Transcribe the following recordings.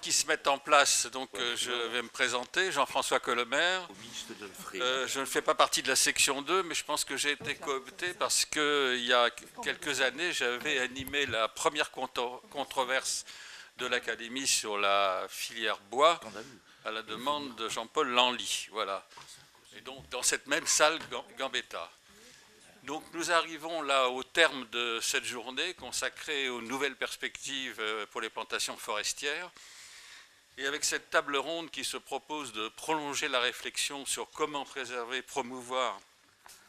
qui se mettent en place, donc je vais me présenter, Jean-François Colomer. Je ne fais pas partie de la section 2, mais je pense que j'ai été coopté parce qu'il y a quelques années, j'avais animé la première controverse de l'Académie sur la filière bois à la demande de Jean-Paul Lanly. Voilà. Et donc dans cette même salle Gambetta. Donc nous arrivons là au terme de cette journée consacrée aux nouvelles perspectives pour les plantations forestières. Et avec cette table ronde qui se propose de prolonger la réflexion sur comment préserver, promouvoir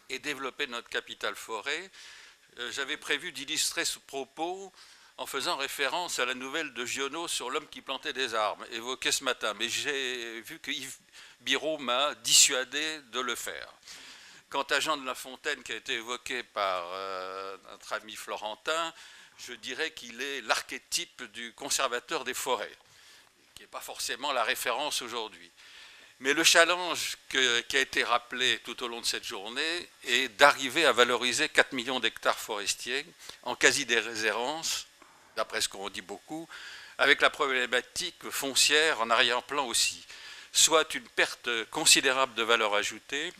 et développer notre capital forêt, j'avais prévu d'illustrer ce propos en faisant référence à la nouvelle de Giono sur l'homme qui plantait des arbres, évoquée ce matin. Mais j'ai vu que Yves Biraud m'a dissuadé de le faire. Quant à Jean de La Fontaine, qui a été évoqué par notre ami Florentin, je dirais qu'il est l'archétype du conservateur des forêts, qui n'est pas forcément la référence aujourd'hui. Mais le challenge qui a été rappelé tout au long de cette journée est d'arriver à valoriser 4 millions d'hectares forestiers en quasi-déshérence, d'après ce qu'on dit beaucoup, avec la problématique foncière en arrière-plan aussi, soit une perte considérable de valeur ajoutée,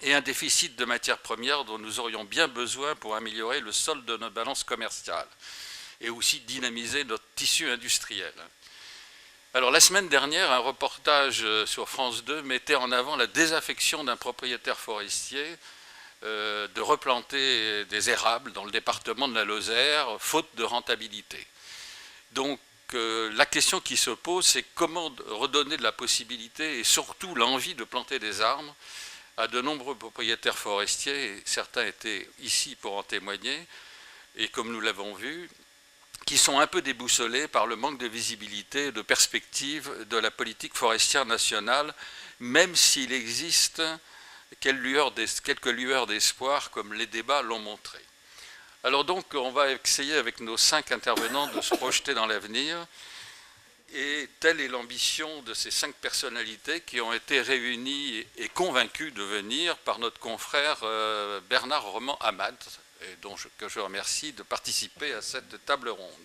et un déficit de matières premières dont nous aurions bien besoin pour améliorer le solde de notre balance commerciale et aussi dynamiser notre tissu industriel. Alors la semaine dernière, un reportage sur France 2 mettait en avant la désaffection d'un propriétaire forestier de replanter des érables dans le département de la Lozère, faute de rentabilité. Donc la question qui se pose, c'est comment redonner de la possibilité et surtout l'envie de planter des arbres à de nombreux propriétaires forestiers, et certains étaient ici pour en témoigner, et comme nous l'avons vu, qui sont un peu déboussolés par le manque de visibilité et de perspective de la politique forestière nationale, même s'il existe quelques lueurs d'espoir, comme les débats l'ont montré. Alors donc, on va essayer avec nos 5 intervenants de se projeter dans l'avenir, et telle est l'ambition de ces 5 personnalités qui ont été réunies et convaincues de venir par notre confrère Bernard Roman-Hamad, que je remercie de participer à cette table ronde.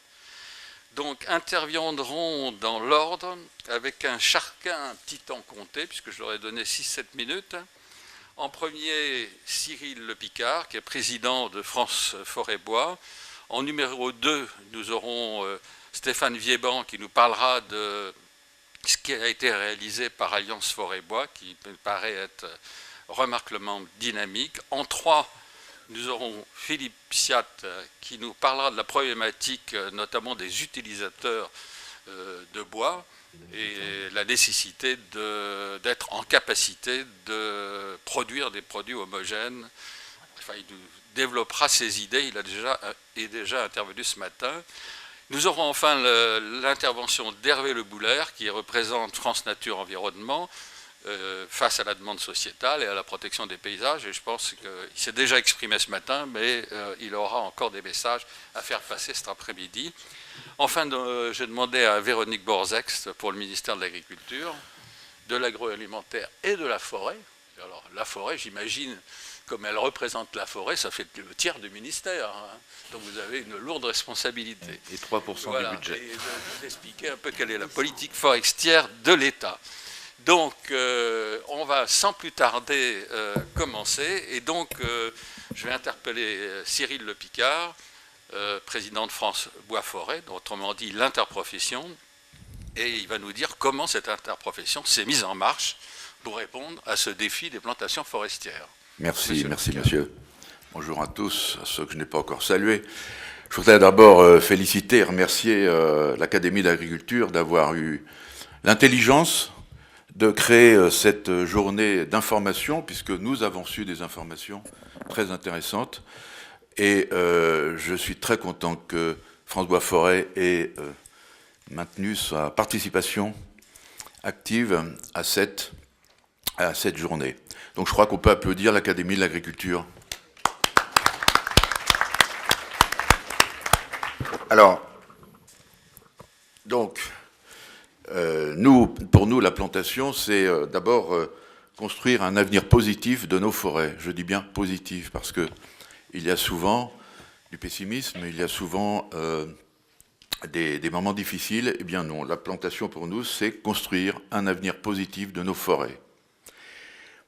Donc interviendront dans l'ordre avec un petit temps compté, puisque je leur ai donné 6-7 minutes. En premier, Cyril Le Picard, qui est président de France Forêt Bois. En numéro 2, nous aurons Stéphane Viéban qui nous parlera de ce qui a été réalisé par Alliance Forêt Bois, qui me paraît être remarquablement dynamique. En 3, nous aurons Philippe Siat qui nous parlera de la problématique notamment des utilisateurs de bois et la nécessité d'être en capacité de produire des produits homogènes. Enfin, il nous développera ses idées, il est déjà intervenu ce matin. Nous aurons enfin l'intervention d'Hervé Le Bouler, qui représente France Nature Environnement, face à la demande sociétale et à la protection des paysages. Et je pense qu'il s'est déjà exprimé ce matin, mais il aura encore des messages à faire passer cet après-midi. Enfin, j'ai demandé à Véronique Borzex pour le ministère de l'Agriculture, de l'agroalimentaire et de la forêt. Alors, la forêt, j'imagine, comme elle représente la forêt, ça fait le tiers du ministère. Hein. Donc vous avez une lourde responsabilité. Et 3% du budget. Et d'expliquer un peu quelle est la politique forestière de l'État. Donc, on va sans plus tarder commencer. Et donc, je vais interpeller Cyril Le Picard, président de France Bois-Forêt, autrement dit l'interprofession. Et il va nous dire comment cette interprofession s'est mise en marche pour répondre à ce défi des plantations forestières. Merci, monsieur. Bonjour à tous, à ceux que je n'ai pas encore salués. Je voudrais d'abord féliciter et remercier l'Académie d'agriculture d'avoir eu l'intelligence de créer cette journée d'information, puisque nous avons su des informations très intéressantes. Et je suis très content que France Bois-Forêt ait maintenu sa participation active à cette journée. Donc je crois qu'on peut applaudir l'Académie de l'agriculture. Alors, donc, pour nous, la plantation, c'est d'abord construire un avenir positif de nos forêts. Je dis bien positif, parce qu'il y a souvent du pessimisme, il y a souvent des moments difficiles. Eh bien non, la plantation pour nous, c'est construire un avenir positif de nos forêts.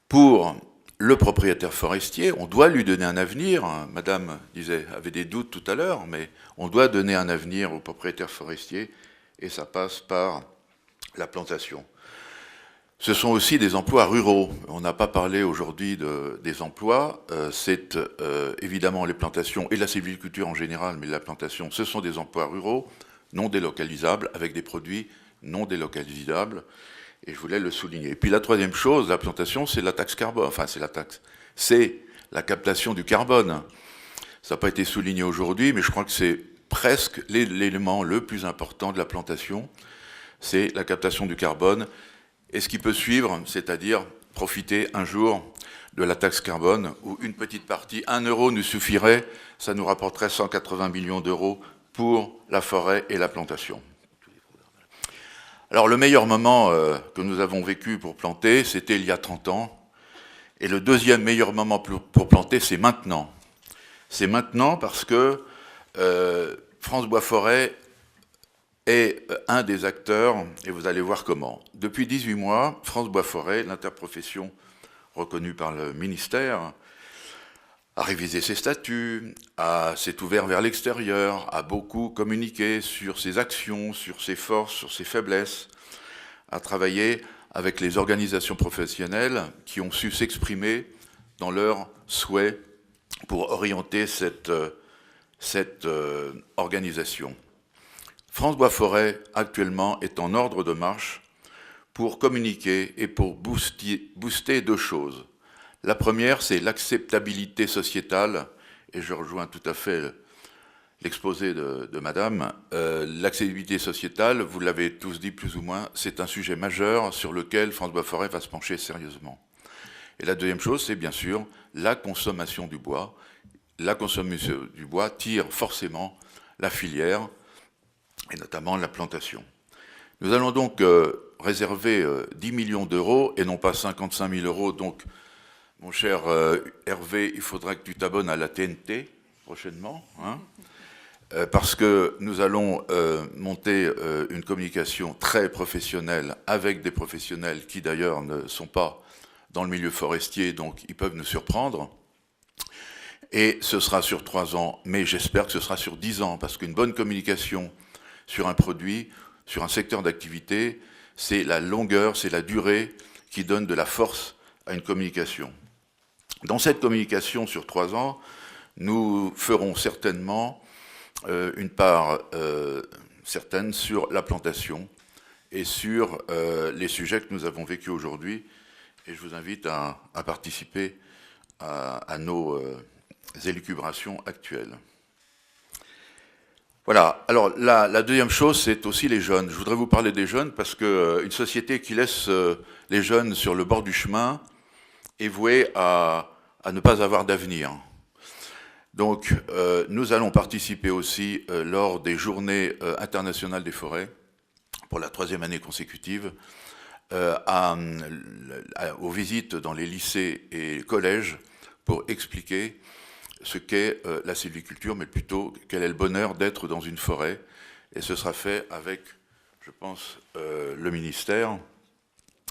Pour le propriétaire forestier, on doit lui donner un avenir. Madame avait des doutes tout à l'heure, mais on doit donner un avenir au propriétaire forestier, et ça passe par la plantation. Ce sont aussi des emplois ruraux. On n'a pas parlé aujourd'hui des emplois. C'est évidemment les plantations et la sylviculture en général, mais la plantation, ce sont des emplois ruraux non délocalisables, avec des produits non délocalisables. Et je voulais le souligner. Et puis la troisième chose, la plantation, c'est la taxe carbone. Enfin, c'est la captation du carbone. Ça n'a pas été souligné aujourd'hui, mais je crois que c'est presque l'élément le plus important de la plantation. C'est la captation du carbone. Et ce qui peut suivre, c'est-à-dire profiter un jour de la taxe carbone, où une petite partie, 1 euro nous suffirait, ça nous rapporterait 180 millions d'euros pour la forêt et la plantation. Alors le meilleur moment que nous avons vécu pour planter, c'était il y a 30 ans. Et le deuxième meilleur moment pour planter, c'est maintenant. C'est maintenant parce que France Bois Forêt est un des acteurs, et vous allez voir comment. Depuis 18 mois, France Bois Forêt, l'interprofession reconnue par le ministère, a révisé ses statuts, s'est ouvert vers l'extérieur, a beaucoup communiqué sur ses actions, sur ses forces, sur ses faiblesses, a travaillé avec les organisations professionnelles qui ont su s'exprimer dans leurs souhaits pour orienter cette organisation. France Bois Forêt, actuellement, est en ordre de marche pour communiquer et pour booster deux choses. La première, c'est l'acceptabilité sociétale, et je rejoins tout à fait l'exposé de Madame. L'acceptabilité sociétale, vous l'avez tous dit plus ou moins, c'est un sujet majeur sur lequel France Bois Forêt va se pencher sérieusement. Et la deuxième chose, c'est bien sûr la consommation du bois. La consommation du bois tire forcément la filière, et notamment la plantation. Nous allons donc réserver 10 millions d'euros, et non pas 55 000 euros, donc mon cher Hervé, il faudra que tu t'abonnes à la TNT prochainement, hein, parce que nous allons monter une communication très professionnelle avec des professionnels qui d'ailleurs ne sont pas dans le milieu forestier, donc ils peuvent nous surprendre. Et ce sera sur 3 ans, mais j'espère que ce sera sur 10 ans, parce qu'une bonne communication sur un produit, sur un secteur d'activité, c'est la longueur, c'est la durée qui donne de la force à une communication. Dans cette communication sur 3 ans, nous ferons certainement une part certaine sur la plantation et sur les sujets que nous avons vécus aujourd'hui. Et je vous invite à participer à nos élucubrations actuelles. Voilà. Alors la deuxième chose, c'est aussi les jeunes. Je voudrais vous parler des jeunes parce qu'une société qui laisse les jeunes sur le bord du chemin est vouée à ne pas avoir d'avenir. Donc, nous allons participer aussi lors des Journées internationales des forêts, pour la 3e année consécutive, aux visites dans les lycées et collèges pour expliquer ce qu'est la sylviculture, mais plutôt quel est le bonheur d'être dans une forêt. Et ce sera fait avec, je pense, le ministère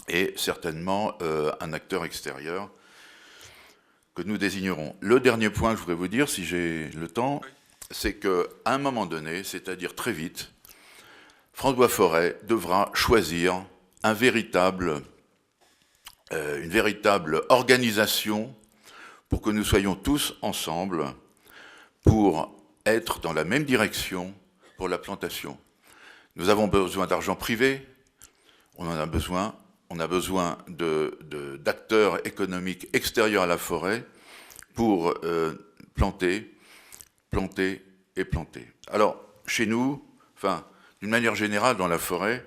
et certainement un acteur extérieur que nous désignerons. Le dernier point que je voudrais vous dire, si j'ai le temps, c'est qu'à un moment donné, c'est-à-dire très vite, France Bois Forêt devra choisir une véritable organisation pour que nous soyons tous ensemble pour être dans la même direction pour la plantation. Nous avons besoin d'argent privé, on en a besoin. On a besoin d'acteurs économiques extérieurs à la forêt pour planter et planter. Alors, chez nous, enfin, d'une manière générale, dans la forêt,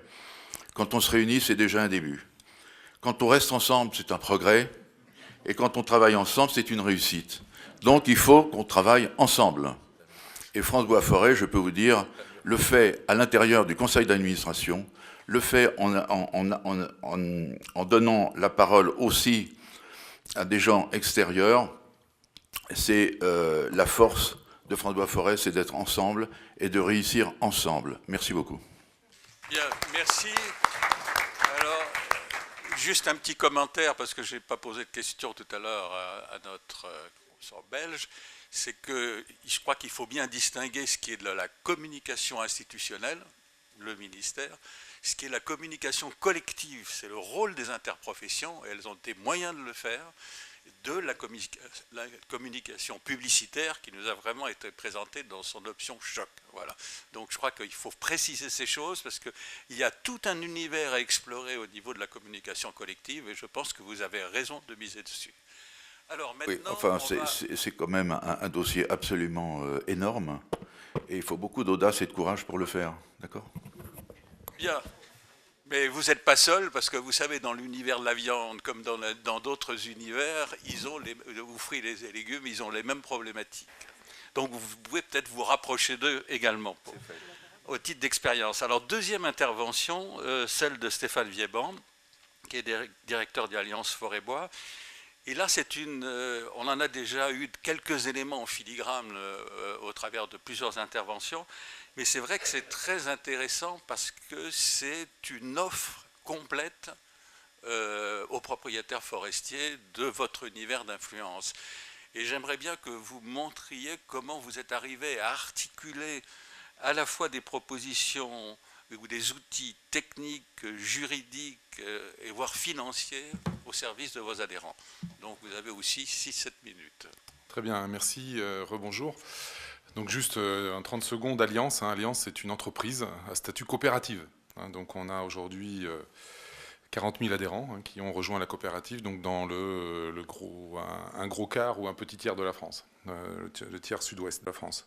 quand on se réunit, c'est déjà un début. Quand on reste ensemble, c'est un progrès. Et quand on travaille ensemble, c'est une réussite. Donc, il faut qu'on travaille ensemble. Et France Bois Forêt, je peux vous dire, le fait à l'intérieur du conseil d'administration, le fait en donnant la parole aussi à des gens extérieurs, c'est la force de François Forest, c'est d'être ensemble et de réussir ensemble. Merci beaucoup. Bien, merci. Alors, juste un petit commentaire, parce que je n'ai pas posé de question tout à l'heure à notre professeur belge, c'est que je crois qu'il faut bien distinguer ce qui est de la communication institutionnelle, le ministère, ce qui est la communication collective, c'est le rôle des interprofessions, et elles ont des moyens de le faire, de la communication publicitaire qui nous a vraiment été présentée dans son option choc. Voilà. Donc je crois qu'il faut préciser ces choses parce qu'il y a tout un univers à explorer au niveau de la communication collective et je pense que vous avez raison de miser dessus. Alors maintenant, oui, enfin, c'est quand même un dossier absolument énorme et il faut beaucoup d'audace et de courage pour le faire. D'accord ? Bien. Mais vous n'êtes pas seul, parce que vous savez, dans l'univers de la viande, comme dans d'autres univers, ils ont les fruits et légumes, ils ont les mêmes problématiques. Donc vous pouvez peut-être vous rapprocher d'eux également, au titre d'expérience. Alors deuxième intervention, celle de Stéphane Vieband, qui est directeur d'Alliance Forêt-Bois. Et là, on en a déjà eu quelques éléments en filigrane au travers de plusieurs interventions. Mais c'est vrai que c'est très intéressant parce que c'est une offre complète aux propriétaires forestiers de votre univers d'influence. Et j'aimerais bien que vous montriez comment vous êtes arrivé à articuler à la fois des propositions ou des outils techniques, juridiques et voire financiers au service de vos adhérents. Donc vous avez aussi 6-7 minutes. Très bien, merci, rebonjour. Donc juste en 30 secondes, Alliance. Alliance, c'est une entreprise à statut coopérative. Donc on a aujourd'hui 40 000 adhérents qui ont rejoint la coopérative, donc dans un gros quart ou un petit tiers de la France, le tiers sud-ouest de la France.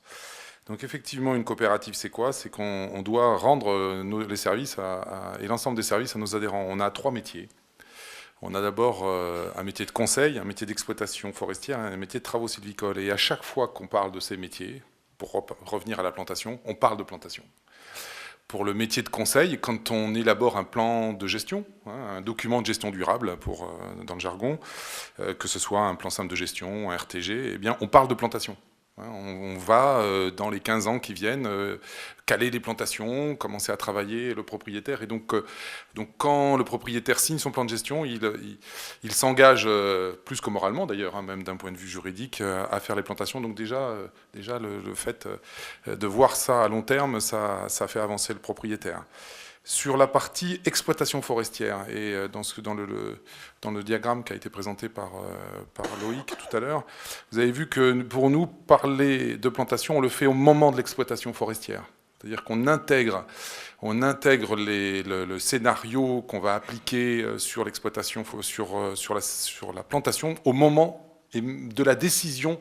Donc effectivement, une coopérative, c'est quoi? C'est qu'on doit rendre les services et l'ensemble des services à nos adhérents. On a 3 métiers. On a d'abord un métier de conseil, un métier d'exploitation forestière et un métier de travaux sylvicoles. Et à chaque fois qu'on parle de ces métiers, pour revenir à la plantation, on parle de plantation. Pour le métier de conseil, quand on élabore un plan de gestion, un document de gestion durable dans le jargon, que ce soit un plan simple de gestion, un RTG, eh bien on parle de plantation. On va, dans les 15 ans qui viennent, caler les plantations, commencer à travailler le propriétaire. Et donc quand le propriétaire signe son plan de gestion, il s'engage, plus que moralement d'ailleurs, même d'un point de vue juridique, à faire les plantations. Donc déjà le fait de voir ça à long terme, ça fait avancer le propriétaire. Sur la partie exploitation forestière, et dans le diagramme qui a été présenté par Loïc tout à l'heure, vous avez vu que pour nous, parler de plantation, on le fait au moment de l'exploitation forestière. C'est-à-dire qu'on intègre le scénario qu'on va appliquer sur l'exploitation, sur la plantation, au moment de la décision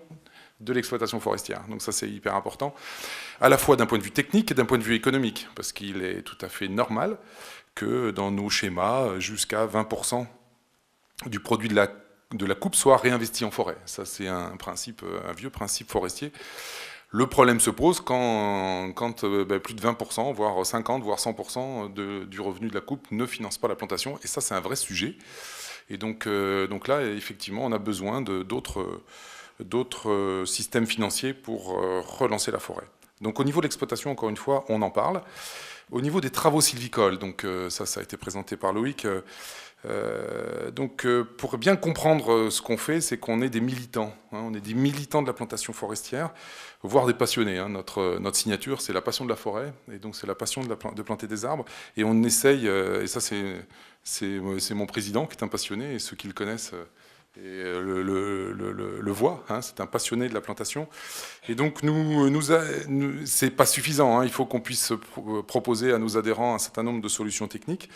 de l'exploitation forestière. Donc ça, c'est hyper important, à la fois d'un point de vue technique et d'un point de vue économique, parce qu'il est tout à fait normal que dans nos schémas, jusqu'à 20% du produit de la coupe soit réinvesti en forêt. Ça, c'est un vieux principe forestier. Le problème se pose quand plus de 20%, voire 50%, voire 100% du revenu de la coupe ne finance pas la plantation. Et ça, c'est un vrai sujet. Et donc là, effectivement, on a besoin d'autres systèmes financiers pour relancer la forêt. Donc au niveau de l'exploitation, encore une fois, on en parle. Au niveau des travaux sylvicoles, donc ça a été présenté par Loïc. Pour bien comprendre ce qu'on fait, c'est qu'on est des militants. On est des militants de la plantation forestière, voire des passionnés. Notre signature, c'est la passion de la forêt, et donc c'est la passion de planter des arbres. Et on essaye, et ça c'est mon président qui est un passionné, et ceux qui le connaissent et le voient, c'est un passionné de la plantation. Et donc c'est pas suffisant, il faut qu'on puisse proposer à nos adhérents un certain nombre de solutions techniques.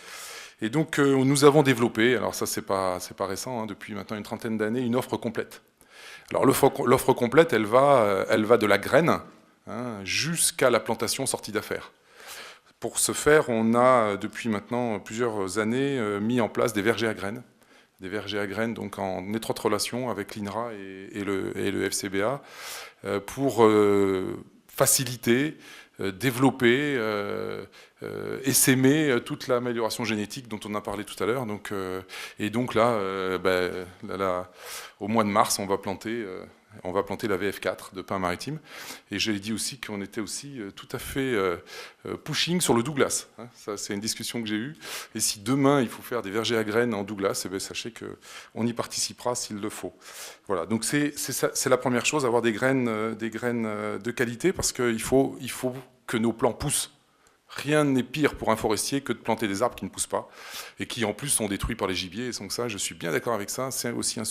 Et donc nous avons développé, alors ça c'est pas récent, depuis maintenant une trentaine d'années, une offre complète. Alors l'offre complète, elle va de la graine jusqu'à la plantation sortie d'affaires. Pour ce faire, on a depuis maintenant plusieurs années mis en place des vergers à graines. Des vergers à graines, donc en étroite relation avec l'INRA et le FCBA, pour faciliter, développer, essaimer toute l'amélioration génétique dont on a parlé tout à l'heure. Donc, et donc là, au mois de mars, on va planter On va planter la VF4 de pin maritime. Et j'ai dit aussi qu'on était aussi tout à fait pushing sur le Douglas. Ça, c'est une discussion que j'ai eue. Et si demain, il faut faire des vergers à graines en Douglas, eh bien, sachez qu'on y participera s'il le faut. Voilà, donc c'est la première chose, avoir des graines de qualité, parce qu'il faut que nos plants poussent. Rien n'est pire pour un forestier que de planter des arbres qui ne poussent pas et qui en plus sont détruits par les gibiers. Et donc ça, je suis bien d'accord avec ça, c'est aussi un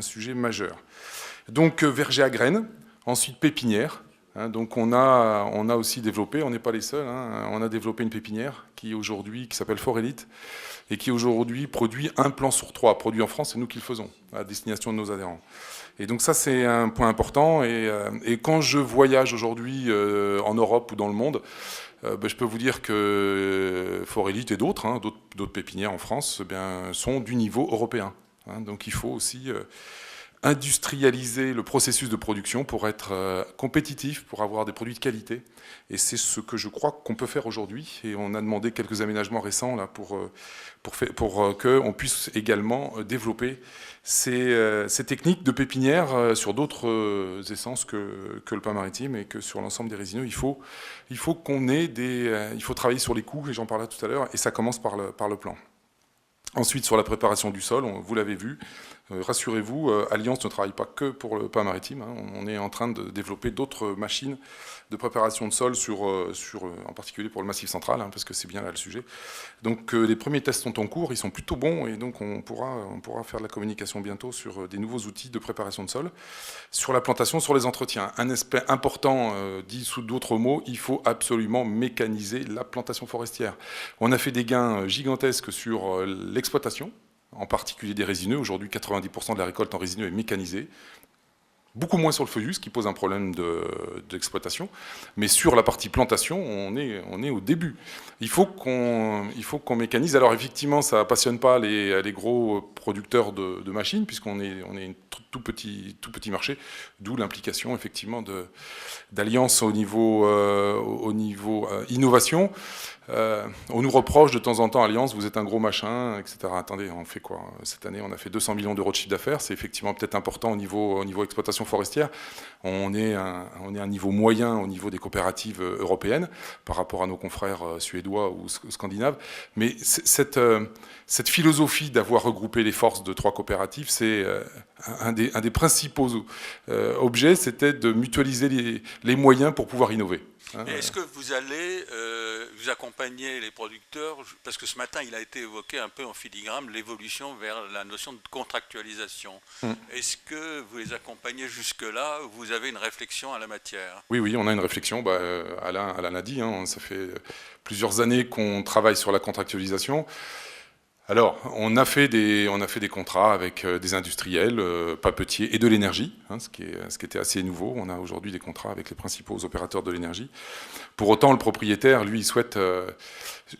sujet majeur. Donc verger à graines, ensuite pépinière. Donc on a aussi développé, on n'est pas les seuls, on a développé une pépinière qui s'appelle Forélite et qui aujourd'hui produit un plant sur 3 produit en France, c'est nous qui le faisons à destination de nos adhérents. Et donc ça c'est un point important et quand je voyage aujourd'hui en Europe ou dans le monde, je peux vous dire que Forélite et d'autres pépinières en France sont du niveau européen. Donc il faut aussi industrialiser le processus de production pour être compétitif, pour avoir des produits de qualité. Et c'est ce que je crois qu'on peut faire aujourd'hui. Et on a demandé quelques aménagements récents là, pour qu'on puisse également développer ces techniques de pépinière sur d'autres essences que le pain maritime et que sur l'ensemble des résineux. Il faut travailler sur les coûts, et j'en parlais tout à l'heure, et ça commence par le plan. Ensuite, sur la préparation du sol, vous l'avez vu, rassurez-vous, Alliance ne travaille pas que pour le pain maritime. On est en train de développer d'autres machines de préparation de sol, en particulier pour le Massif central, parce que c'est bien là le sujet. Donc les premiers tests sont en cours, ils sont plutôt bons, et donc on pourra faire de la communication bientôt sur des nouveaux outils de préparation de sol. Sur la plantation, sur les entretiens, un aspect important, dit sous d'autres mots, il faut absolument mécaniser la plantation forestière. On a fait des gains gigantesques sur l'exploitation, en particulier des résineux. Aujourd'hui, 90% de la récolte en résineux est mécanisée. Beaucoup moins sur le feuillu, ce qui pose un problème d'exploitation. Mais sur la partie plantation, on est au début. Il faut qu'on mécanise. Alors effectivement, ça ne passionne pas les gros producteurs de machines, puisqu'on est un tout petit marché, d'où l'implication effectivement d'Alliance au niveau innovation. On nous reproche de temps en temps, Alliance, vous êtes un gros machin, etc. Attendez, on fait quoi? Cette année, on a fait 200 millions d'euros de chiffre d'affaires. C'est effectivement peut-être important au niveau exploitation forestière. On est à un niveau moyen au niveau des coopératives européennes par rapport à nos confrères suédois ou scandinaves. Mais cette philosophie d'avoir regroupé les forces de 3 coopératives, c'est un des principaux objets, c'était de mutualiser les moyens pour pouvoir innover. Est-ce que vous allez vous accompagner les producteurs, parce que ce matin il a été évoqué un peu en filigrane l'évolution vers la notion de contractualisation. Est-ce que vous les accompagnez jusque-là, ou vous avez une réflexion à la matière? Oui, on a une réflexion. Alain l'a dit, ça fait plusieurs années qu'on travaille sur la contractualisation. Alors, on a fait des contrats avec des industriels, papetiers et de l'énergie, ce qui était assez nouveau. On a aujourd'hui des contrats avec les principaux opérateurs de l'énergie. Pour autant, le propriétaire, lui, il souhaite...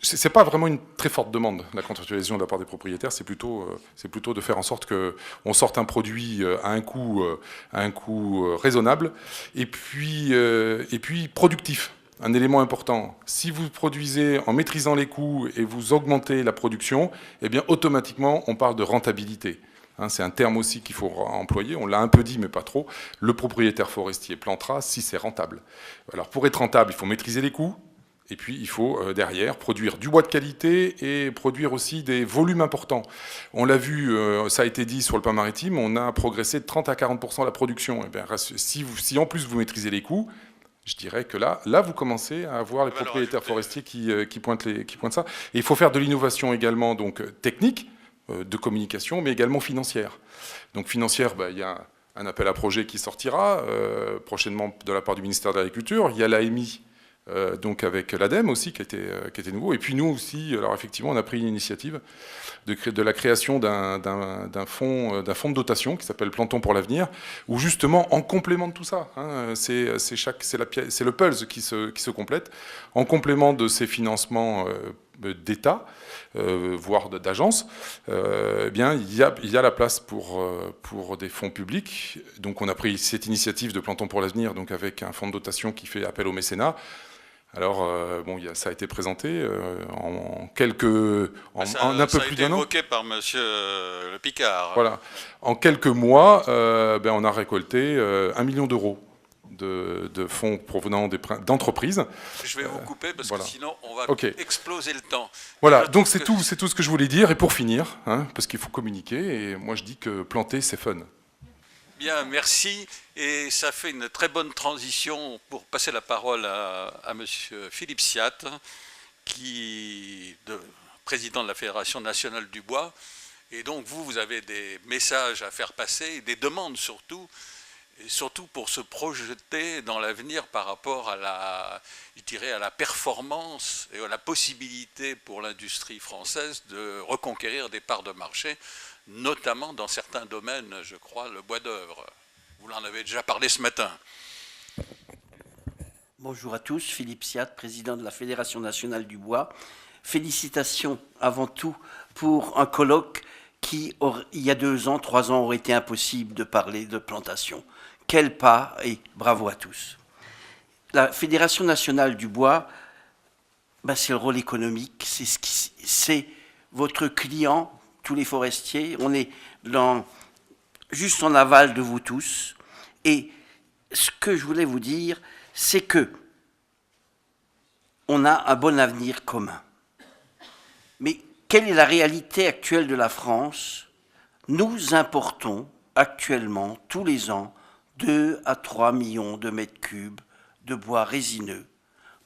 c'est pas vraiment une très forte demande, la contractualisation de la part des propriétaires. C'est plutôt de faire en sorte qu'on sorte un produit à un coût raisonnable et puis productif. Un élément important, si vous produisez en maîtrisant les coûts et vous augmentez la production, eh bien automatiquement on parle de rentabilité. C'est un terme aussi qu'il faut employer, on l'a un peu dit mais pas trop. Le propriétaire forestier plantera si c'est rentable. Alors pour être rentable, il faut maîtriser les coûts, et puis il faut derrière produire du bois de qualité et produire aussi des volumes importants. On l'a vu, ça a été dit sur le pain maritime, on a progressé de 30 à 40% la production. Eh bien, si en plus vous maîtrisez les coûts, je dirais que là, vous commencez à avoir les propriétaires forestiers qui pointent ça. Et il faut faire de l'innovation également, donc technique, de communication, mais également financière. Donc financière, il y a un appel à projet qui sortira prochainement de la part du ministère de l'Agriculture. Il y a l'AMI, donc avec l'ADEME aussi, qui était nouveau. Et puis nous aussi, alors effectivement, on a pris une initiative de la création d'un fonds de dotation qui s'appelle Plantons pour l'avenir, où justement, en complément de tout ça, c'est le PULS qui se complète, en complément de ces financements d'État, voire d'agences, il y a la place pour des fonds publics. Donc on a pris cette initiative de Plantons pour l'avenir, donc avec un fonds de dotation qui fait appel au mécénat. Alors, ça a été présenté en quelques... en un peu plus d'un an. Ça a été évoqué par monsieur Le Picard. Voilà. En quelques mois, on a récolté 1 million d'euros de fonds provenant d'entreprises. Je vais vous couper parce que sinon on va exploser le temps. Voilà, donc c'est tout ce que je voulais dire. Et pour finir, parce qu'il faut communiquer, et moi je dis que planter, c'est fun. Bien, merci. Et ça fait une très bonne transition pour passer la parole à monsieur Philippe Siat, président de la Fédération nationale du bois. Et donc vous avez des messages à faire passer, des demandes surtout, et surtout pour se projeter dans l'avenir par rapport à la performance et à la possibilité pour l'industrie française de reconquérir des parts de marché, notamment dans certains domaines, je crois, le bois d'œuvre. Vous en avez déjà parlé ce matin. Bonjour à tous, Philippe Siat, président de la Fédération nationale du bois. Félicitations avant tout pour un colloque qui, il y a 2 ans, 3 ans, aurait été impossible de parler de plantation. Quel pas, et bravo à tous. La Fédération nationale du bois, c'est le rôle économique, c'est votre client, tous les forestiers. On est juste en aval de vous tous. Et ce que je voulais vous dire, c'est que on a un bon avenir commun. Mais quelle est la réalité actuelle de la France? Nous importons actuellement, tous les ans, 2 à 3 millions de mètres cubes de bois résineux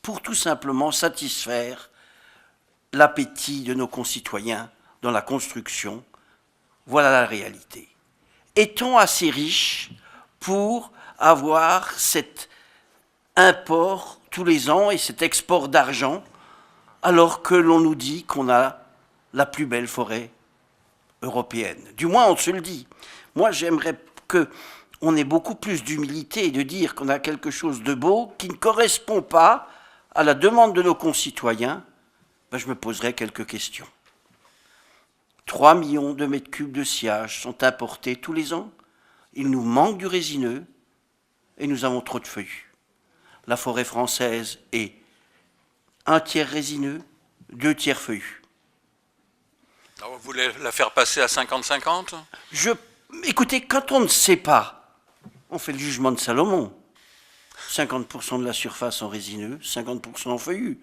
pour tout simplement satisfaire l'appétit de nos concitoyens dans la construction. Voilà la réalité. Est-on assez riche pour avoir cet import tous les ans et cet export d'argent alors que l'on nous dit qu'on a la plus belle forêt européenne? Du moins, on se le dit. Moi, j'aimerais qu'on ait beaucoup plus d'humilité et de dire qu'on a quelque chose de beau qui ne correspond pas à la demande de nos concitoyens. Je me poserai quelques questions. 3 millions de mètres cubes de sciage sont importés tous les ans. Il nous manque du résineux et nous avons trop de feuillus. La forêt française est 1/3 résineux, 2/3 feuillus. Alors vous voulez la faire passer à 50-50 ? Écoutez, quand on ne sait pas, on fait le jugement de Salomon. 50% de la surface en résineux, 50% en feuillus.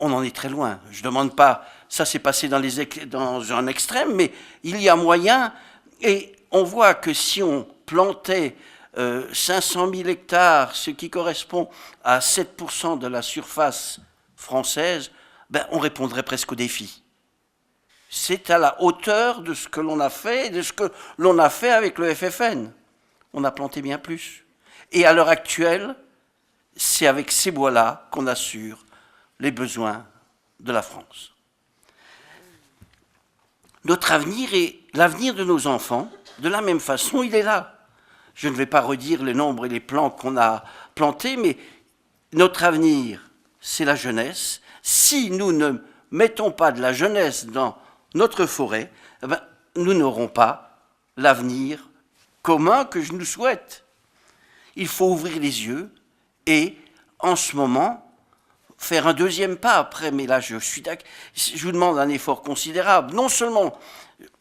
On en est très loin. Je ne demande pas, ça s'est passé dans un extrême, mais il y a moyen, et on voit que si on plantait 500 000 hectares, ce qui correspond à 7% de la surface française, on répondrait presque au défi. C'est à la hauteur de ce que l'on a fait, et de ce que l'on a fait avec le FFN. On a planté bien plus. Et à l'heure actuelle, c'est avec ces bois-là qu'on assure les besoins de la France. Notre avenir et l'avenir de nos enfants, de la même façon, il est là. Je ne vais pas redire les nombres et les plants qu'on a plantés, mais notre avenir, c'est la jeunesse. Si nous ne mettons pas de la jeunesse dans notre forêt, nous n'aurons pas l'avenir commun que je nous souhaite. Il faut ouvrir les yeux et, en ce moment, faire un deuxième pas après. Mais là, je vous demande un effort considérable. Non seulement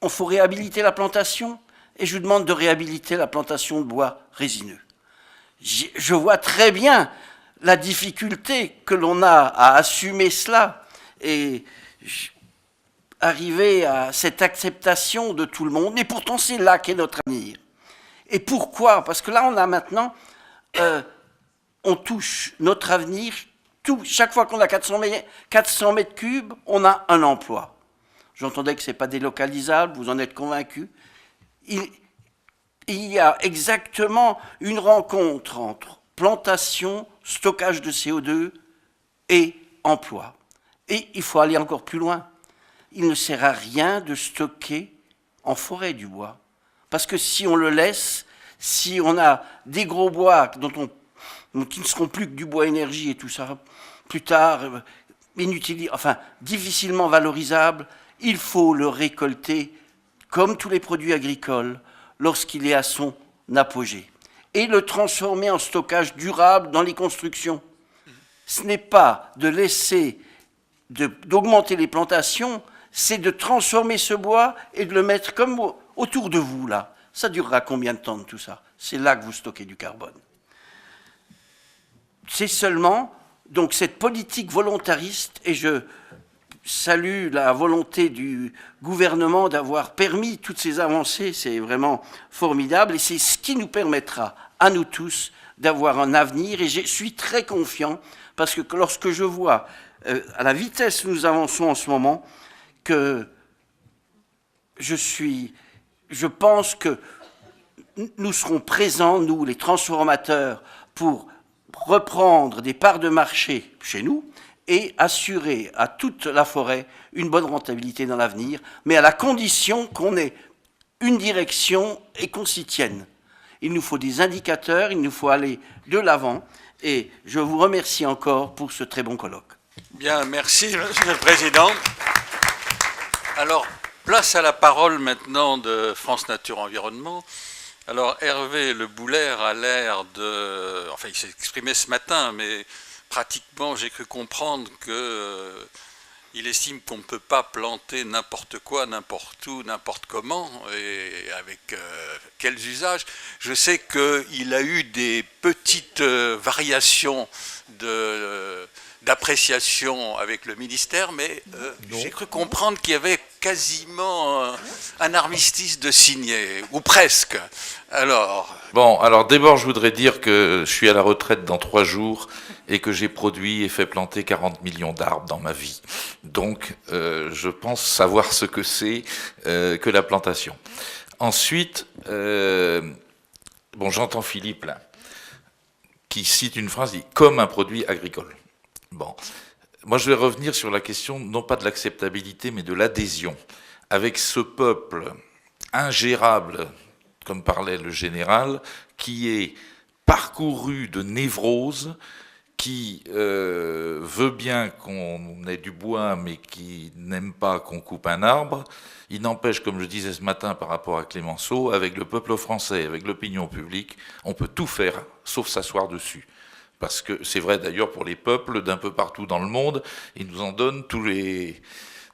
il faut réhabiliter la plantation, et je vous demande de réhabiliter la plantation de bois résineux. Je vois très bien la difficulté que l'on a à assumer cela et arriver à cette acceptation de tout le monde. Et pourtant, c'est là qu'est notre avenir. Et pourquoi? Parce que là, on a maintenant, on touche notre avenir. Chaque fois qu'on a 400 mètres cubes, on a un emploi. J'entendais que ce n'est pas délocalisable, vous en êtes convaincus. Il y a exactement une rencontre entre plantation, stockage de CO2 et emploi. Et il faut aller encore plus loin. Il ne sert à rien de stocker en forêt du bois. Parce que si on le laisse, si on a des gros bois qui ne seront plus que du bois énergie et tout ça, plus tard, difficilement valorisable, il faut le récolter comme tous les produits agricoles lorsqu'il est à son apogée et le transformer en stockage durable dans les constructions. ce n'est pas de laisser, d'augmenter les plantations, c'est de transformer ce bois et de le mettre comme autour de vous, là. Ça durera combien de temps de tout ça? C'est là que vous stockez du carbone. C'est seulement, donc, cette politique volontariste, et je salue la volonté du gouvernement d'avoir permis toutes ces avancées, c'est vraiment formidable, et c'est ce qui nous permettra, à nous tous, d'avoir un avenir, et je suis très confiant, parce que lorsque je vois à la vitesse où nous avançons en ce moment, que je pense que nous serons présents, nous, les transformateurs, pour reprendre des parts de marché chez nous et assurer à toute la forêt une bonne rentabilité dans l'avenir, mais à la condition qu'on ait une direction et qu'on s'y tienne. Il nous faut des indicateurs, il nous faut aller de l'avant, et je vous remercie encore pour ce très bon colloque. Bien, merci, Monsieur le Président. Alors, place à la parole maintenant de France Nature Environnement. Alors, Hervé Le Boulaire a l'air de... Enfin, il s'est exprimé ce matin, mais pratiquement, j'ai cru comprendre qu'il estime qu'on ne peut pas planter n'importe quoi, n'importe où, n'importe comment, et avec quels usages. Je sais qu'il a eu des petites variations d'appréciation avec le ministère, mais j'ai cru comprendre qu'il y avait quasiment un armistice de signé, ou presque. Alors... Bon, alors d'abord, je voudrais dire que je suis à la retraite dans 3 jours et que j'ai produit et fait planter 40 millions d'arbres dans ma vie. Donc, je pense savoir ce que c'est que la plantation. Ensuite, bon, j'entends Philippe, là, qui cite une phrase, dit « comme un produit agricole ». Bon, moi je vais revenir sur la question, non pas de l'acceptabilité, mais de l'adhésion. Avec ce peuple ingérable, comme parlait le général, qui est parcouru de névrose, qui veut bien qu'on ait du bois, mais qui n'aime pas qu'on coupe un arbre. Il n'empêche, comme je disais ce matin par rapport à Clémenceau, avec le peuple français, avec l'opinion publique, on peut tout faire, sauf s'asseoir dessus. Parce que c'est vrai d'ailleurs pour les peuples d'un peu partout dans le monde, ils nous en donnent tous les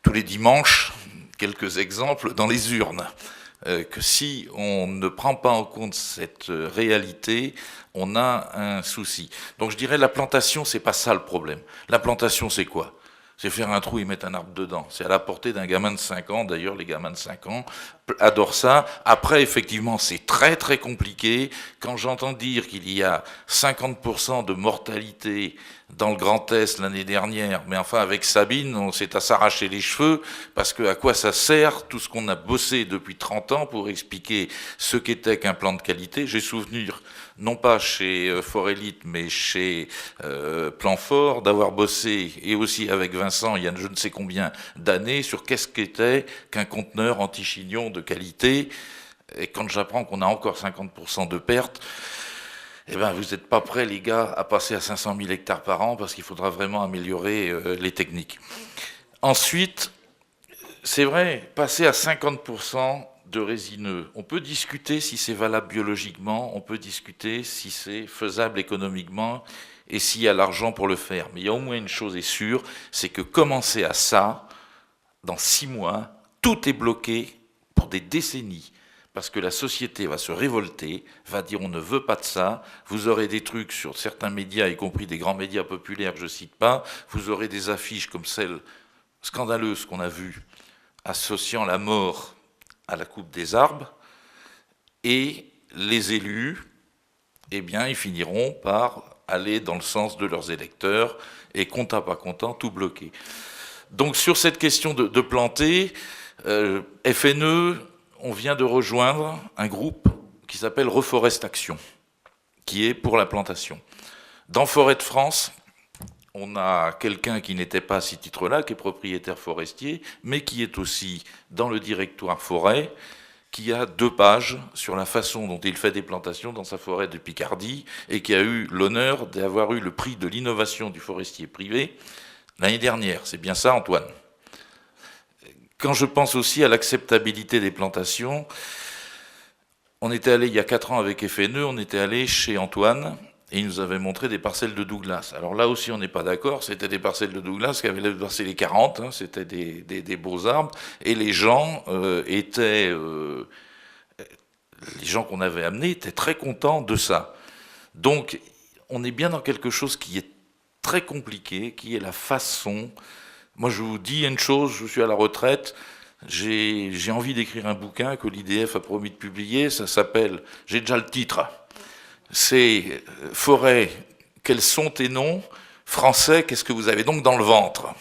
dimanches quelques exemples dans les urnes. Que si on ne prend pas en compte cette réalité, on a un souci. Donc je dirais la plantation, c'est pas ça le problème. La plantation, c'est quoi? C'est faire un trou et mettre un arbre dedans. C'est à la portée d'un gamin de 5 ans. D'ailleurs, les gamins de 5 ans adorent ça. Après, effectivement, c'est très très compliqué. Quand j'entends dire qu'il y a 50% de mortalité dans le Grand Est l'année dernière, mais enfin avec Sabine, on s'est à s'arracher les cheveux, parce que à quoi ça sert tout ce qu'on a bossé depuis 30 ans pour expliquer ce qu'était qu'un plan de qualité. J'ai souvenir, non pas chez Forélite, mais chez Plan Fort, d'avoir bossé, et aussi avec Vincent, il y a je ne sais combien d'années, sur qu'est-ce qu'était qu'un conteneur anti-chignon de qualité. Et quand j'apprends qu'on a encore 50% de pertes, eh ben, vous n'êtes pas prêts, les gars, à passer à 500 000 hectares par an, parce qu'il faudra vraiment améliorer les techniques. Ensuite, c'est vrai, passer à 50% de résineux, on peut discuter si c'est valable biologiquement, on peut discuter si c'est faisable économiquement, et s'il y a l'argent pour le faire. Mais il y a au moins une chose est sûre, c'est que commencer à ça, dans 6 mois, tout est bloqué pour des décennies. Parce que la société va se révolter, va dire on ne veut pas de ça, vous aurez des trucs sur certains médias, y compris des grands médias populaires que je ne cite pas, vous aurez des affiches comme celle scandaleuse qu'on a vue, associant la mort à la coupe des arbres, et les élus, eh bien, ils finiront par aller dans le sens de leurs électeurs, et content pas content, tout bloqué. Donc sur cette question de planter, FNE, on vient de rejoindre un groupe qui s'appelle Reforest Action, qui est pour la plantation. Dans Forêt de France, on a quelqu'un qui n'était pas à ce titre-là, qui est propriétaire forestier, mais qui est aussi dans le directoire forêt, qui a 2 pages sur la façon dont il fait des plantations dans sa forêt de Picardie, et qui a eu l'honneur d'avoir eu le prix de l'innovation du forestier privé l'année dernière. C'est bien ça, Antoine? Quand je pense aussi à l'acceptabilité des plantations, on était allé il y a 4 ans avec FNE, on était allé chez Antoine, Et il nous avait montré des parcelles de Douglas. Alors là aussi, on n'est pas d'accord. C'était des parcelles de Douglas qui avaient l'air de passer les 40. Hein, c'était des beaux arbres. Et les gens étaient... les gens qu'on avait amenés étaient très contents de ça. Donc, on est bien dans quelque chose qui est très compliqué, qui est la façon... Moi, je vous dis une chose, je suis à la retraite, j'ai envie d'écrire un bouquin que l'IDF a promis de publier, ça s'appelle... J'ai déjà le titre. C'est forêt, quels sont tes noms? Français, qu'est-ce que vous avez donc dans le ventre?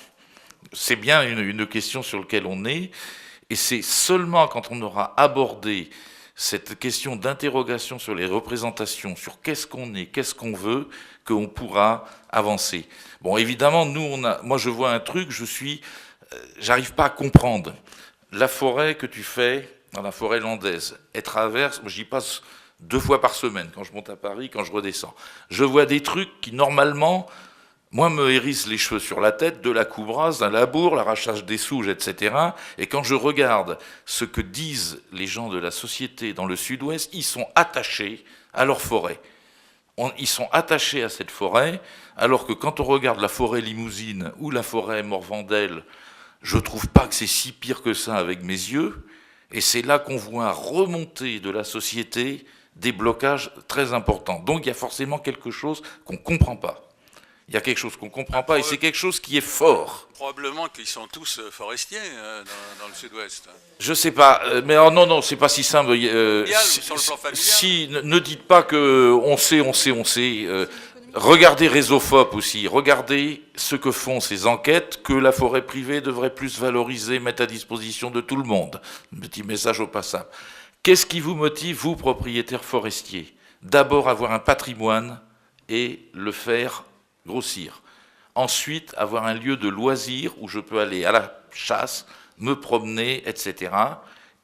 C'est bien une question sur laquelle on est, et c'est seulement quand on aura abordé cette question d'interrogation sur les représentations, sur qu'est-ce qu'on est, qu'est-ce qu'on veut, qu'on pourra avancer. Bon, évidemment, moi je vois un truc, j'arrive pas à comprendre. La forêt que tu fais, dans la forêt landaise, elle traverse, j'y passe 2 fois par semaine, quand je monte à Paris, quand je redescends. Je vois des trucs qui, normalement, moi, me hérissent les cheveux sur la tête, de la coubrasse, d'un labour, l'arrachage des souges, etc. Et quand je regarde ce que disent les gens de la société dans le sud-ouest, ils sont attachés à leur forêt. Ils sont attachés à cette forêt, alors que quand on regarde la forêt limousine ou la forêt Morvandel, je trouve pas que c'est si pire que ça avec mes yeux. Et c'est là qu'on voit remonter de la société des blocages très importants. Donc il y a forcément quelque chose qu'on ne comprend pas. Il y a quelque chose qu'on ne comprend pas et c'est quelque chose qui est fort. Probablement qu'ils sont tous forestiers dans le sud-ouest. Je sais pas, mais non, c'est pas si simple. Sur le plan familial. Si, ne dites pas que on sait. Regardez Résophobe aussi, regardez ce que font ces enquêtes, que la forêt privée devrait plus valoriser, mettre à disposition de tout le monde. Petit message au passage. Qu'est-ce qui vous motive, vous, propriétaires forestiers? D'abord, avoir un patrimoine et le faire grossir. Ensuite, avoir un lieu de loisir où je peux aller à la chasse, me promener, etc.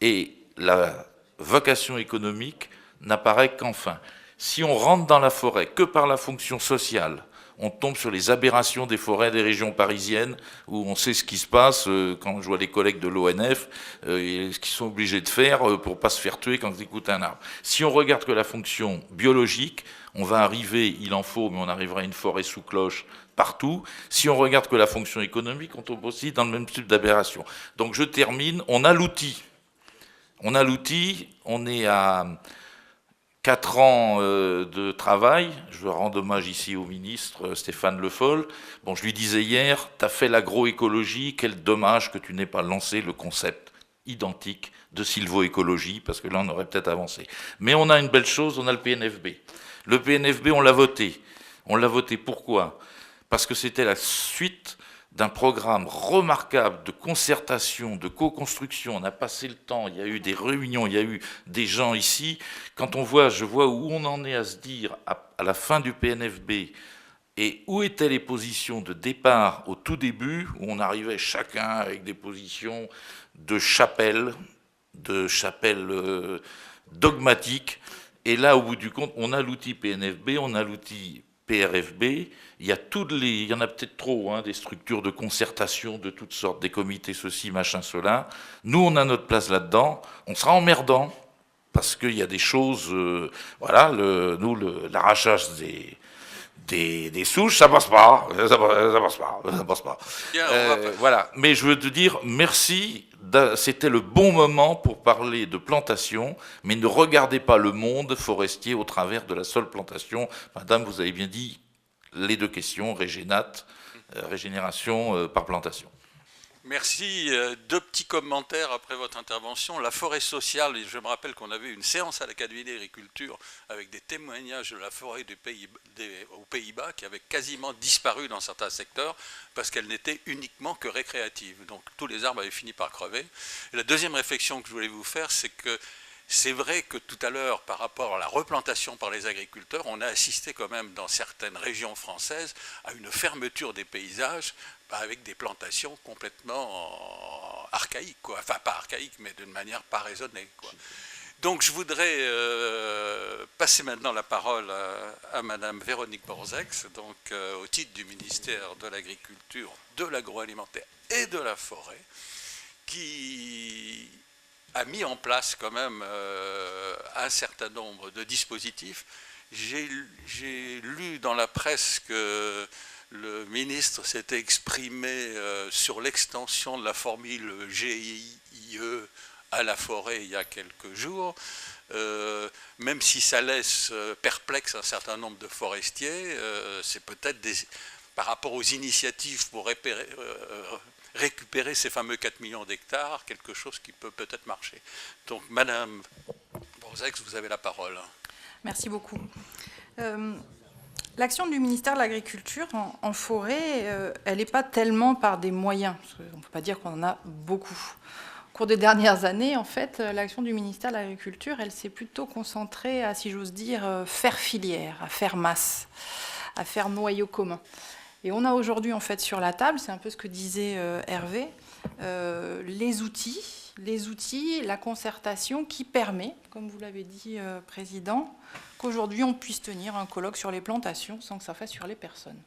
Et la vocation économique n'apparaît qu'enfin. Si on rentre dans la forêt que par la fonction sociale, on tombe sur les aberrations des forêts des régions parisiennes, où on sait ce qui se passe quand je vois les collègues de l'ONF, et ce qu'ils sont obligés de faire pour pas se faire tuer quand ils écoutent un arbre. Si on regarde que la fonction biologique, on va arriver, il en faut, mais on arrivera à une forêt sous cloche partout. Si on regarde que la fonction économique, on tombe aussi dans le même type d'aberration. Donc je termine, on a l'outil. On est à 4 ans de travail. Je veux rendre hommage ici au ministre Stéphane Le Foll. Bon, je lui disais hier, tu as fait l'agroécologie, quel dommage que tu n'aies pas lancé le concept identique de sylvoécologie, parce que là on aurait peut-être avancé. Mais on a une belle chose, on a le PNFB. Le PNFB, on l'a voté. On l'a voté pourquoi? Parce que c'était la suite d'un programme remarquable de concertation, de co-construction. On a passé le temps, il y a eu des réunions, il y a eu des gens ici. Quand je vois où on en est à se dire à la fin du PNFB et où étaient les positions de départ au tout début, où on arrivait chacun avec des positions de chapelle dogmatiques. Et là, au bout du compte, on a l'outil PNFB, on a l'outil PRFB, il y en a peut-être trop, hein, des structures de concertation de toutes sortes, des comités ceci, machin, cela. Nous, on a notre place là-dedans. On sera emmerdant, parce qu'il y a des choses, l'arrachage des souches, ça passe pas. Bien, voilà. Mais je veux te dire, merci. C'était le bon moment pour parler de plantation, mais ne regardez pas le monde forestier au travers de la seule plantation. Madame, vous avez bien dit les 2 questions, régénération par plantation. Merci. 2 petits commentaires après votre intervention. La forêt sociale, je me rappelle qu'on avait une séance à l'Académie d'agriculture avec des témoignages de la forêt aux Pays-Bas qui avait quasiment disparu dans certains secteurs parce qu'elle n'était uniquement que récréative. Donc tous les arbres avaient fini par crever. Et la deuxième réflexion que je voulais vous faire, c'est que c'est vrai que tout à l'heure, par rapport à la replantation par les agriculteurs, on a assisté quand même dans certaines régions françaises à une fermeture des paysages avec des plantations complètement archaïques, quoi. Enfin pas archaïques, mais d'une manière pas raisonnée, quoi. Donc je voudrais passer maintenant la parole à Madame Véronique Borzex, donc au titre du ministère de l'Agriculture, de l'Agroalimentaire et de la Forêt, qui a mis en place quand même un certain nombre de dispositifs J'ai lu dans la presse que le ministre s'était exprimé sur l'extension de la formule GIE à la forêt il y a quelques jours. Même si ça laisse perplexe un certain nombre de forestiers, c'est peut-être par rapport aux initiatives pour récupérer ces fameux 4 millions d'hectares, quelque chose qui peut peut-être marcher. Donc, Madame Borzex, vous avez la parole. Merci beaucoup. L'action du ministère de l'Agriculture en forêt, elle n'est pas tellement par des moyens, parce qu'on ne peut pas dire qu'on en a beaucoup. Au cours des dernières années, en fait, l'action du ministère de l'Agriculture, elle s'est plutôt concentrée à, si j'ose dire, faire filière, à faire masse, à faire noyau commun. Et on a aujourd'hui, en fait, sur la table, c'est un peu ce que disait Hervé, les outils, la concertation qui permet, comme vous l'avez dit, Président, qu'aujourd'hui on puisse tenir un colloque sur les plantations sans que ça fasse sur les personnes.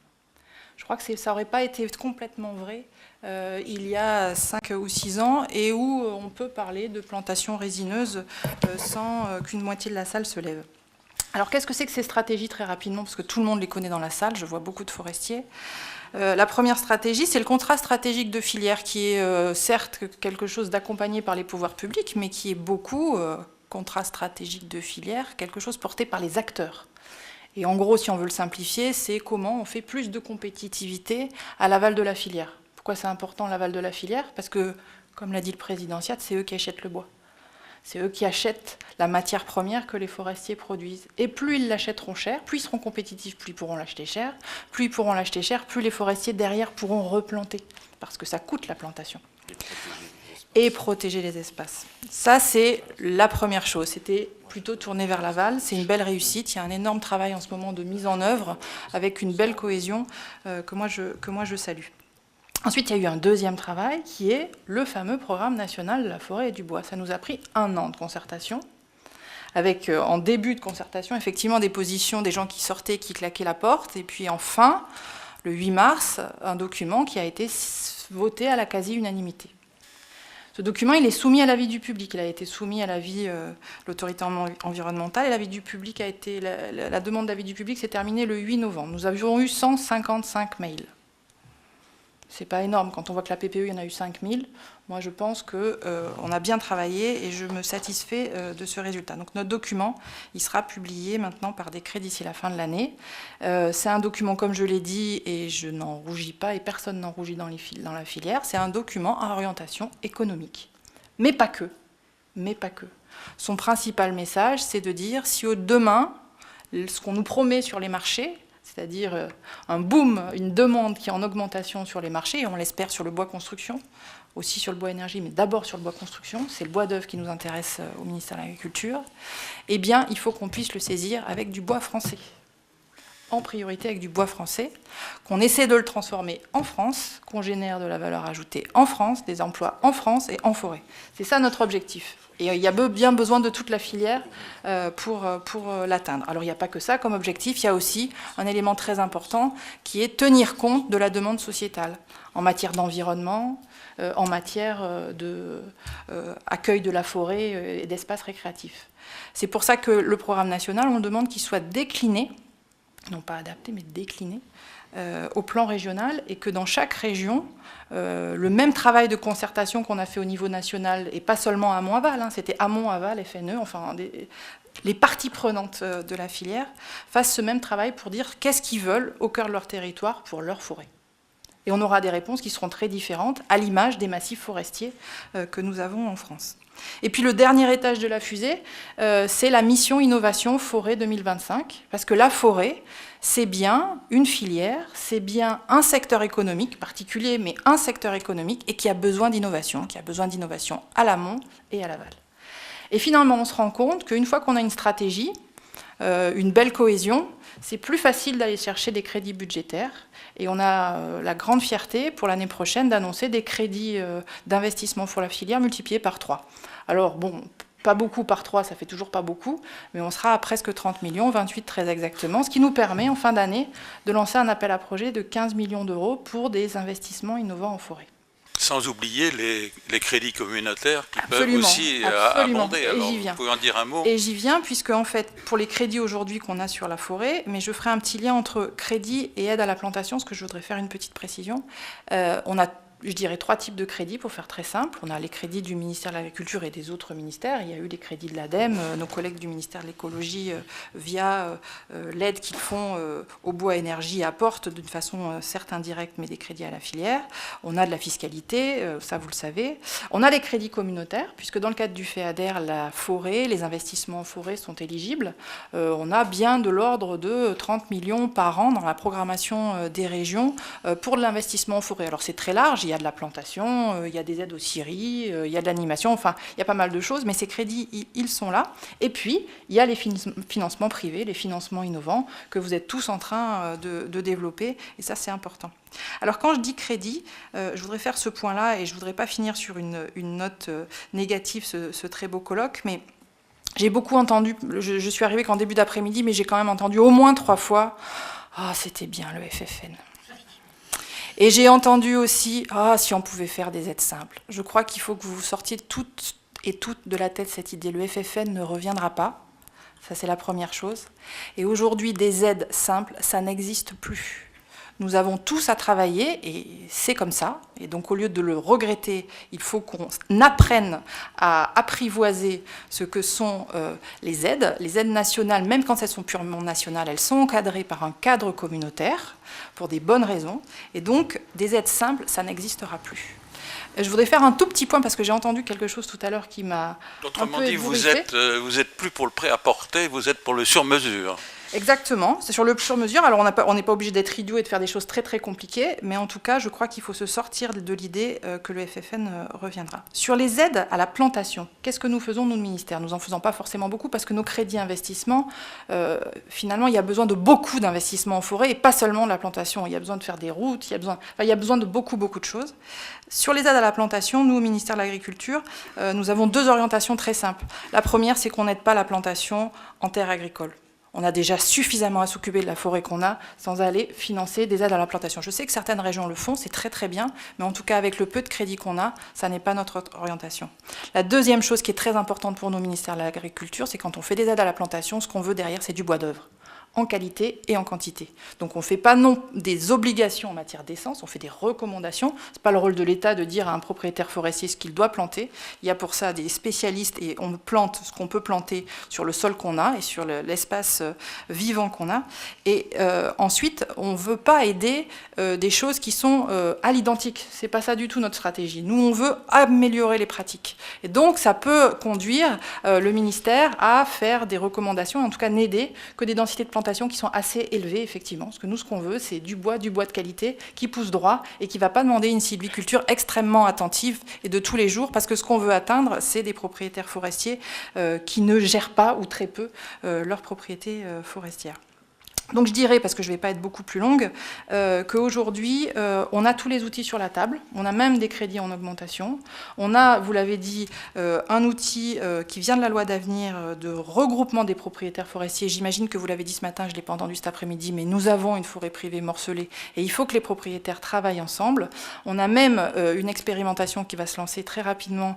Je crois que ça n'aurait pas été complètement vrai il y a 5 ou 6 ans et où on peut parler de plantations résineuses sans qu'une moitié de la salle se lève. Alors qu'est-ce que c'est que ces stratégies très rapidement, parce que tout le monde les connaît dans la salle, je vois beaucoup de forestiers. La première stratégie, c'est le contrat stratégique de filière qui est certes quelque chose d'accompagné par les pouvoirs publics, mais qui est beaucoup, contrat stratégique de filière, quelque chose porté par les acteurs. Et en gros, si on veut le simplifier, c'est comment on fait plus de compétitivité à l'aval de la filière. Pourquoi c'est important l'aval de la filière? Parce que, comme l'a dit le président Siat, c'est eux qui achètent le bois. C'est eux qui achètent la matière première que les forestiers produisent. Et plus ils l'achèteront cher, plus ils seront compétitifs, plus ils pourront l'acheter cher. Plus ils pourront l'acheter cher, plus les forestiers derrière pourront replanter. Parce que ça coûte la plantation. Et protéger les espaces. Ça, c'est la première chose. C'était plutôt tourné vers l'aval. C'est une belle réussite. Il y a un énorme travail en ce moment de mise en œuvre avec une belle cohésion que moi je salue. Ensuite, il y a eu un deuxième travail qui est le fameux programme national de la forêt et du bois. Ça nous a pris 1 an de concertation, avec en début de concertation, effectivement, des positions des gens qui sortaient, qui claquaient la porte, et puis enfin, le 8 mars, un document qui a été voté à la quasi-unanimité. Ce document, il est soumis à l'avis du public. Il a été soumis à l'avis de l'autorité environnementale et l'avis du public a été, la demande d'avis du public s'est terminée le 8 novembre. Nous avions eu 155 mails. C'est pas énorme. Quand on voit que la PPE, il y en a eu 5000, moi je pense qu'on a bien travaillé et je me satisfais de ce résultat. Donc notre document, il sera publié maintenant par décret d'ici la fin de l'année. C'est un document, comme je l'ai dit, et je n'en rougis pas, et personne n'en rougit dans la filière, c'est un document à orientation économique. Mais pas que. Mais pas que. Son principal message, c'est de dire, si demain, ce qu'on nous promet sur les marchés, c'est-à-dire un boom, une demande qui est en augmentation sur les marchés, et on l'espère sur le bois construction, aussi sur le bois énergie, mais d'abord sur le bois construction, c'est le bois d'œuvre qui nous intéresse au ministère de l'Agriculture, eh bien, il faut qu'on puisse le saisir avec du bois français, en priorité avec du bois français, qu'on essaie de le transformer en France, qu'on génère de la valeur ajoutée en France, des emplois en France et en forêt. C'est ça notre objectif. Et il y a bien besoin de toute la filière pour l'atteindre. Alors il n'y a pas que ça comme objectif, il y a aussi un élément très important qui est tenir compte de la demande sociétale en matière d'environnement, en matière d'accueil de la forêt et d'espaces récréatifs. C'est pour ça que le programme national, on demande qu'il soit décliné, non pas adapté, mais décliné, au plan régional, et que dans chaque région, le même travail de concertation qu'on a fait au niveau national, et pas seulement amont-aval, c'était amont-aval, FNE, enfin les parties prenantes de la filière, fassent ce même travail pour dire qu'est-ce qu'ils veulent au cœur de leur territoire pour leur forêt. Et on aura des réponses qui seront très différentes, à l'image des massifs forestiers que nous avons en France. Et puis le dernier étage de la fusée, c'est la mission Innovation Forêt 2025, parce que la forêt, c'est bien une filière, c'est bien un secteur économique particulier, mais un secteur économique, et qui a besoin d'innovation à l'amont et à l'aval. Et finalement, on se rend compte qu'une fois qu'on a une stratégie, une belle cohésion, c'est plus facile d'aller chercher des crédits budgétaires. Et on a la grande fierté pour l'année prochaine d'annoncer des crédits d'investissement pour la filière multipliés par 3. Alors bon, pas beaucoup par 3, ça fait toujours pas beaucoup, mais on sera à presque 30 millions, 28 très exactement, ce qui nous permet en fin d'année de lancer un appel à projet de 15 millions d'euros pour des investissements innovants en forêt. sans oublier les crédits communautaires qui Absolument, peuvent aussi absolument. abonder. Et Alors, j'y viens. vous pouvez en dire un mot? Et j'y viens, puisque en fait, pour les crédits aujourd'hui qu'on a sur la forêt, mais je ferai un petit lien entre crédit et aide à la plantation, parce que je voudrais faire une petite précision. On a, je dirais, 3 types de crédits, pour faire très simple. On a les crédits du ministère de l'Agriculture et des autres ministères. Il y a eu les crédits de l'ADEME, nos collègues du ministère de l'Écologie, via l'aide qu'ils font au bois énergie, apportent d'une façon certes indirecte, mais des crédits à la filière. On a de la fiscalité, ça vous le savez. On a les crédits communautaires, puisque dans le cadre du FEADER, la forêt, les investissements en forêt sont éligibles. On a bien de l'ordre de 30 millions par an dans la programmation des régions pour de l'investissement en forêt. Alors c'est très large. Il y a de la plantation, il y a des aides aux scieries, il y a de l'animation, enfin, il y a pas mal de choses, mais ces crédits, ils sont là. Et puis, il y a les financements privés, les financements innovants, que vous êtes tous en train de développer, et ça, c'est important. Alors, quand je dis crédit, je voudrais faire ce point-là, et je ne voudrais pas finir sur une note négative, ce très beau colloque, mais j'ai beaucoup entendu, je suis arrivée qu'en début d'après-midi, mais j'ai quand même entendu au moins 3 fois « Ah, c'était bien le FFN ». Et j'ai entendu aussi, si on pouvait faire des aides simples. Je crois qu'il faut que vous sortiez toutes et toutes de la tête cette idée. Le FFN ne reviendra pas. Ça, c'est la première chose. Et aujourd'hui, des aides simples, ça n'existe plus. Nous avons tous à travailler, et c'est comme ça. Et donc, au lieu de le regretter, il faut qu'on apprenne à apprivoiser ce que sont les aides. Les aides nationales, même quand elles sont purement nationales, elles sont encadrées par un cadre communautaire, pour des bonnes raisons. Et donc, des aides simples, ça n'existera plus. Je voudrais faire un tout petit point, parce que j'ai entendu quelque chose tout à l'heure qui m'a Autrement dit, vous êtes plus pour le prêt-à-porter, vous êtes pour le sur-mesure. Exactement, c'est sur le sur-mesure. Alors on n'est pas obligé d'être idiot et de faire des choses très très compliquées, mais en tout cas, je crois qu'il faut se sortir de l'idée que le FFN reviendra. Sur les aides à la plantation, qu'est-ce que nous faisons, nous, le ministère? Nous n'en faisons pas forcément beaucoup, parce que nos crédits investissement, finalement, il y a besoin de beaucoup d'investissements en forêt, et pas seulement de la plantation. Il y a besoin de faire des routes, il y a besoin de beaucoup de choses. Sur les aides à la plantation, nous, au ministère de l'Agriculture, nous avons 2 orientations très simples. La première, c'est qu'on n'aide pas la plantation en terre agricole. On a déjà suffisamment à s'occuper de la forêt qu'on a sans aller financer des aides à la plantation. Je sais que certaines régions le font, c'est très très bien, mais en tout cas avec le peu de crédit qu'on a, ça n'est pas notre orientation. La deuxième chose qui est très importante pour nos ministères de l'Agriculture, c'est quand on fait des aides à la plantation, ce qu'on veut derrière, c'est du bois d'œuvre, en qualité et en quantité. Donc on ne fait pas non des obligations en matière d'essence, on fait des recommandations. Ce n'est pas le rôle de l'État de dire à un propriétaire forestier ce qu'il doit planter. Il y a pour ça des spécialistes, et on plante ce qu'on peut planter sur le sol qu'on a et sur l'espace vivant qu'on a. Et ensuite, on ne veut pas aider des choses qui sont à l'identique. Ce n'est pas ça du tout notre stratégie. Nous, on veut améliorer les pratiques. Et donc, ça peut conduire le ministère à faire des recommandations, en tout cas n'aider que des densités de plantation qui sont assez élevées, effectivement. Parce que nous, ce qu'on veut, c'est du bois de qualité, qui pousse droit et qui ne va pas demander une sylviculture extrêmement attentive et de tous les jours, parce que ce qu'on veut atteindre, c'est des propriétaires forestiers qui ne gèrent pas, ou très peu, leurs propriétés forestières. Donc je dirais, parce que je ne vais pas être beaucoup plus longue, qu'aujourd'hui, on a tous les outils sur la table, on a même des crédits en augmentation, on a, vous l'avez dit, un outil qui vient de la loi d'avenir de regroupement des propriétaires forestiers. J'imagine que vous l'avez dit ce matin, je ne l'ai pas entendu cet après-midi, mais nous avons une forêt privée morcelée et il faut que les propriétaires travaillent ensemble. On a même une expérimentation qui va se lancer très rapidement,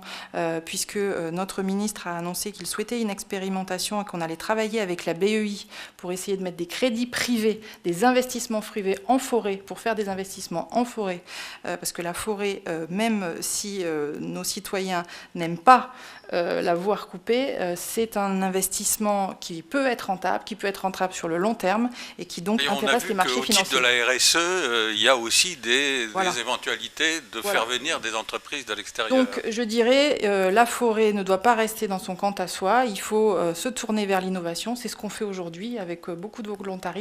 puisque notre ministre a annoncé qu'il souhaitait une expérimentation et qu'on allait travailler avec la BEI pour essayer de mettre des crédits privés, des investissements privés en forêt, pour faire des investissements en forêt, parce que la forêt, même si nos citoyens n'aiment pas la voir coupée, c'est un investissement qui peut être rentable sur le long terme, et qui donc intéresse les marchés financiers. Au titre de la RSE, il y a aussi des éventualités de faire venir des entreprises de l'extérieur. Donc je dirais, la forêt ne doit pas rester dans son quant à soi, il faut se tourner vers l'innovation, c'est ce qu'on fait aujourd'hui avec beaucoup de volontarisme.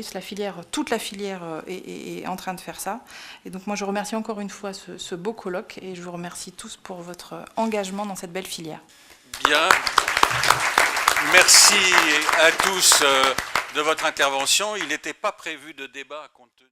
Toute la filière est en train de faire ça. Et donc moi je remercie encore une fois ce beau colloque, et je vous remercie tous pour votre engagement dans cette belle filière. Bien. Merci à tous de votre intervention. Il n'était pas prévu de débat compte tenu